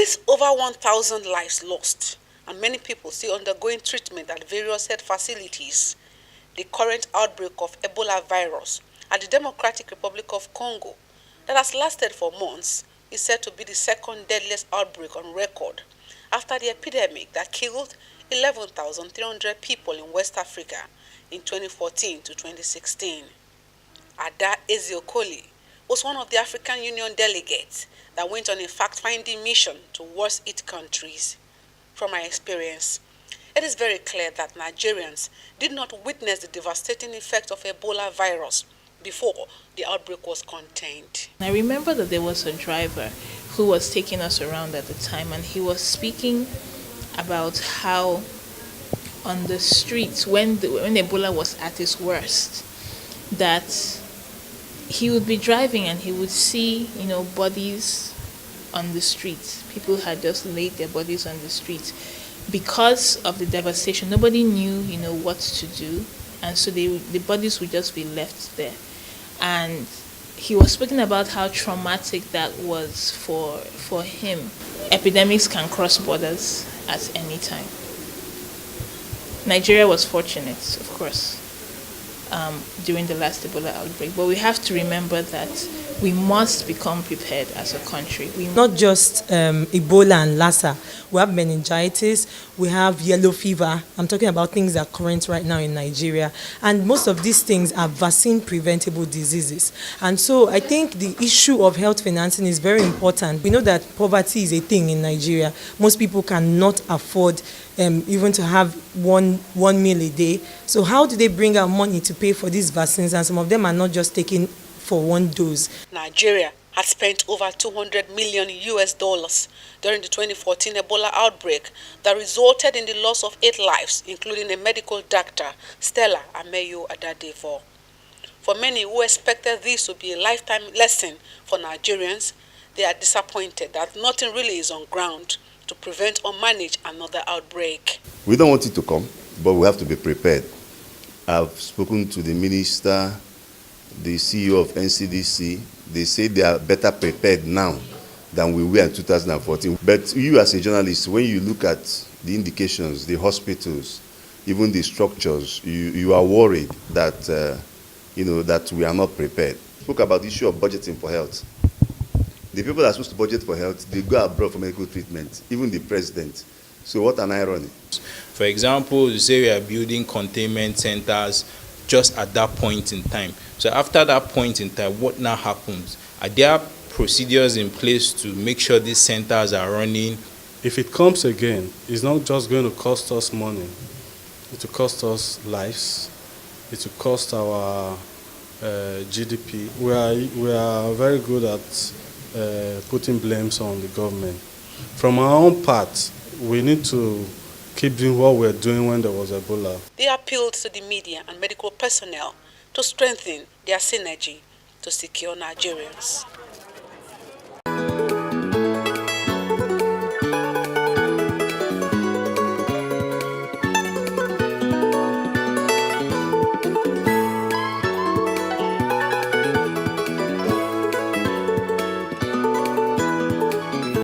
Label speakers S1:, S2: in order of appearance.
S1: With over 1,000 lives lost and many people still undergoing treatment at various health facilities, the current outbreak of Ebola virus at the Democratic Republic of Congo that has lasted for months is said to be the second deadliest outbreak on record after the epidemic that killed 11,300 people in West Africa in 2014 to 2016. Ada Ezeokoli was one of the African Union delegates that went on a fact-finding mission to worst-hit countries. From my experience, it is very clear that Nigerians did not witness the devastating effect of Ebola virus before the outbreak was contained.
S2: I remember that there was a driver who was taking us around at the time, and he was speaking about how on the streets, when Ebola was at its worst, that he would be driving and he would see, bodies on the streets. People had just laid their bodies on the streets. Because of the devastation, nobody knew, what to do. And so the bodies would just be left there. And he was speaking about how traumatic that was for him. Epidemics can cross borders at any time. Nigeria was fortunate, of course, during the last Ebola outbreak. But we have to remember that we must become prepared as a country.
S3: Not just Ebola and Lassa. We have meningitis, we have yellow fever. I'm talking about things that are current right now in Nigeria. And most of these things are vaccine-preventable diseases. And so I think the issue of health financing is very important. We know that poverty is a thing in Nigeria. Most people cannot afford even to have one meal a day. So how do they bring out money to pay for these vaccines? And some of them are not just taking for one dose.
S1: Nigeria had spent over $200 million during the 2014 Ebola outbreak that resulted in the loss of 8 lives, including a medical doctor, Stella Ameyo Adadevo. For many who expected this to be a lifetime lesson for Nigerians, they are disappointed that nothing really is on ground to prevent or manage another outbreak.
S4: We don't want it to come, but we have to be prepared. I've spoken to the minister, the CEO of NCDC. They say they are better prepared now than we were in 2014. But you as a journalist, when you look at the indications, the hospitals, even the structures, you are worried that, that we are not prepared. Spoke about the issue of budgeting for health. The people that are supposed to budget for health, they go abroad for medical treatment, even the president. So what an irony.
S5: For example, you say we are building containment centers just at that point in time. So after that point in time, what now happens? Are there procedures in place to make sure these centers are running?
S6: If it comes again, it's not just going to cost us money. It will cost us lives. It will cost our GDP. We are very good at putting blames on the government. From our own part, we need to keep doing what we're doing when there was Ebola.
S1: They appealed to the media and medical personnel to strengthen their synergy to secure Nigerians.